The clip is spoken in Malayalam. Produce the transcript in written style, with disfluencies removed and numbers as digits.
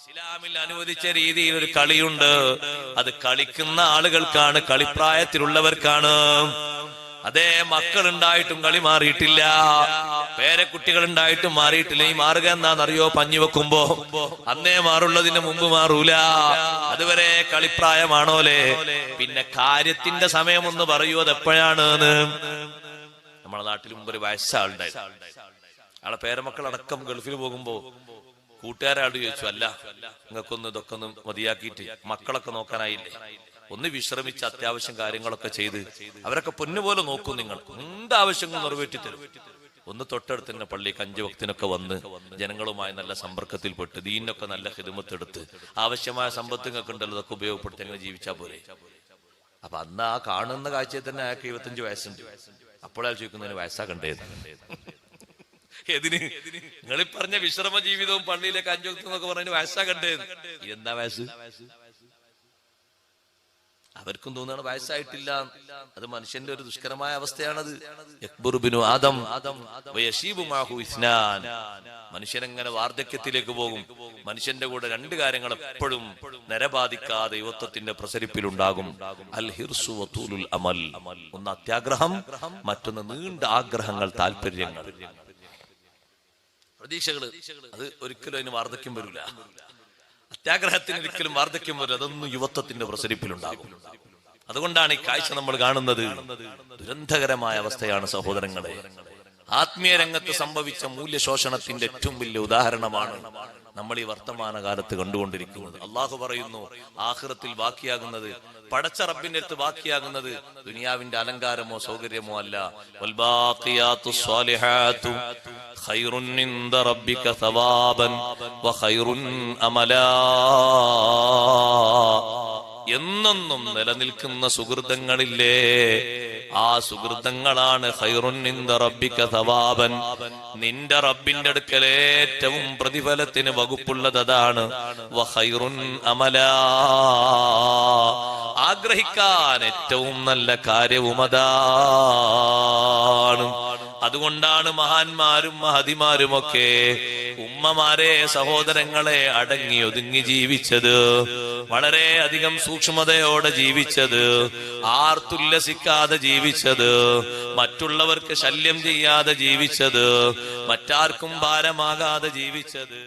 ഇസ്ലാമിൽ അനുവദിച്ച രീതിയിൽ ഒരു കളിയുണ്ട്. അത് കളിക്കുന്ന ആളുകൾക്കാണ്, കളിപ്രായത്തിലുള്ളവർക്കാണ്. അതേ, മക്കളുണ്ടായിട്ടും കളി മാറിയിട്ടില്ല, പേരക്കുട്ടികൾ ഉണ്ടായിട്ടും മാറിയിട്ടില്ല. ഈ മാറുക എന്താണെന്നറിയോ? പഞ്ഞി വെക്കുമ്പോ അന്നേ മാറുള്ളതിന് മുമ്പ് മാറൂല. അതുവരെ കളിപ്രായമാണോലെ. പിന്നെ കാര്യത്തിന്റെ സമയം ഒന്ന് പറയൂ, അതെപ്പോഴാണ്? നമ്മളെ നാട്ടിൽ മുമ്പ് ഒരു വയസ്സാളുണ്ടായി. ആളെ പേരമക്കളടക്കം ഗൾഫിൽ പോകുമ്പോ കൂട്ടുകാരാട് ചോദിച്ചു, അല്ല നിങ്ങൾക്കൊന്ന് ഇതൊക്കെ ഒന്ന് മതിയാക്കിയിട്ട് മക്കളൊക്കെ നോക്കാനായില്ലേ, ഒന്ന് വിശ്രമിച്ച് അത്യാവശ്യം കാര്യങ്ങളൊക്കെ ചെയ്ത് അവരൊക്കെ പൊന്നുപോലെ നോക്കും, നിങ്ങൾ എന്താവശ്യങ്ങൾ നിറവേറ്റി തരും. ഒന്ന് തൊട്ടടുത്ത് തന്നെ പള്ളിക്ക് 5 വക്തിനൊക്കെ വന്ന് ജനങ്ങളുമായി നല്ല സമ്പർക്കത്തിൽപ്പെട്ട് ദീനൊക്കെ നല്ല ഹിദ്മത്തെടുത്ത് ആവശ്യമായ സമ്പത്ത് നിങ്ങൾക്ക് ഉണ്ടല്ലോ, അതൊക്കെ ഉപയോഗപ്പെടുത്തി അങ്ങനെ ജീവിച്ചാൽ പോരെ. അപ്പൊ അന്ന് ആ കാണുന്ന കാഴ്ചയിൽ തന്നെ അയാൾക്ക് 25 വയസ്സുണ്ട്. അപ്പോഴയാൾ ചോദിക്കുന്നതിന് വയസ്സാകണ്ടേത്? എതിന്? നിങ്ങളീ പറഞ്ഞ വിശ്രമ ജീവിതവും പള്ളിയിലേക്ക് 5 വക്ത് എന്നൊക്കെ പറഞ്ഞതിന് വയസ്സാകണ്ടേത്? എന്താ വയസ്സ്? അവർക്കും തോന്നുകയാണ് വയസ്സായിട്ടില്ല. അത് മനുഷ്യന്റെ ഒരു ദുഷ്കരമായ അവസ്ഥയാണത്. മനുഷ്യനെങ്ങനെ വാർദ്ധക്യത്തിലേക്ക് പോകും. മനുഷ്യന്റെ കൂടെ 2 കാര്യങ്ങൾ എപ്പോഴും നരബാധിക്കാതെ യുവത്വത്തിന്റെ പ്രസരിപ്പിലുണ്ടാകും. അൽ ഹിർസു വതൂലുൽ അമൽ. ഒന്ന് അത്യാഗ്രഹം, മറ്റൊന്ന് നീണ്ട ആഗ്രഹങ്ങൾ, താല്പര്യങ്ങൾ, പ്രതീക്ഷകള്. അത് ഒരിക്കലും അതിന് വാർദ്ധക്യം വരില്ല. അത്യാഗ്രഹത്തിന് ഒരിക്കലും വാർദ്ധക്യം വരില്ല. അതൊന്നും യുവത്വത്തിന്റെ പ്രസരിപ്പിലുണ്ടാകും. അതുകൊണ്ടാണ് ഈ കാഴ്ച നമ്മൾ കാണുന്നത്. ദുരന്തകരമായ അവസ്ഥയാണ് സഹോദരങ്ങളെ. ആത്മീയ രംഗത്ത് സംഭവിച്ച മൂല്യശോഷണത്തിന്റെ ഏറ്റവും വലിയ ഉദാഹരണമാണ് നമ്മൾ ഈ വർത്തമാന കാലത്ത് കണ്ടുകൊണ്ടിരിക്കുന്നത്. അള്ളാഹു പറയുന്നു, ആഖിറത്തിൽ ബാക്കിയാകുന്നത്, പടച്ച റബ്ബിന്റെ അടുത്ത് ബാക്കിയാകുന്നത് ദുനിയാവിന്റെ അലങ്കാരമോ സൗകര്യമോ അല്ല. വൽബാഖിയാത്തുസ് സ്വാലിഹാതു ഖൈറുൻ ഇൻദ റബ്ബിക സവാബൻ വഖൈറുൻ അമലാ. എന്നെന്നും നിലനിൽക്കുന്ന സുഹൃതങ്ങളില്ലേ, ആ സുഹൃതങ്ങളാണ് ഖൈറുൻ ഇൻദ റബ്ബിക സവാബൻ. നിന്റെ റബ്ബിന്റെ അടുക്കൽ ഏറ്റവും പ്രതിഫലത്തിന് വകുപ്പുള്ളത് അതാണ്. വഖൈറുൻ അമലാ, ആഗ്രഹിക്കാൻ ഏറ്റവും നല്ല കാര്യവും അതാണ്. അതുകൊണ്ടാണ് മഹാന്മാരും മഹതിമാരുമൊക്കെ ഉമ്മമാരെ, സഹോദരങ്ങളെ അടങ്ങി ഒതുങ്ങി ജീവിച്ചത്, വളരെ അധികം സൂക്ഷ്മതയോടെ ജീവിച്ചത്, ആർത്തുല്ലസിക്കാതെ ജീവിച്ചത്, മറ്റുള്ളവർക്ക് ശല്യം ചെയ്യാതെ ജീവിച്ചത്, മറ്റാർക്കും ഭാരമാകാതെ ജീവിച്ചത്.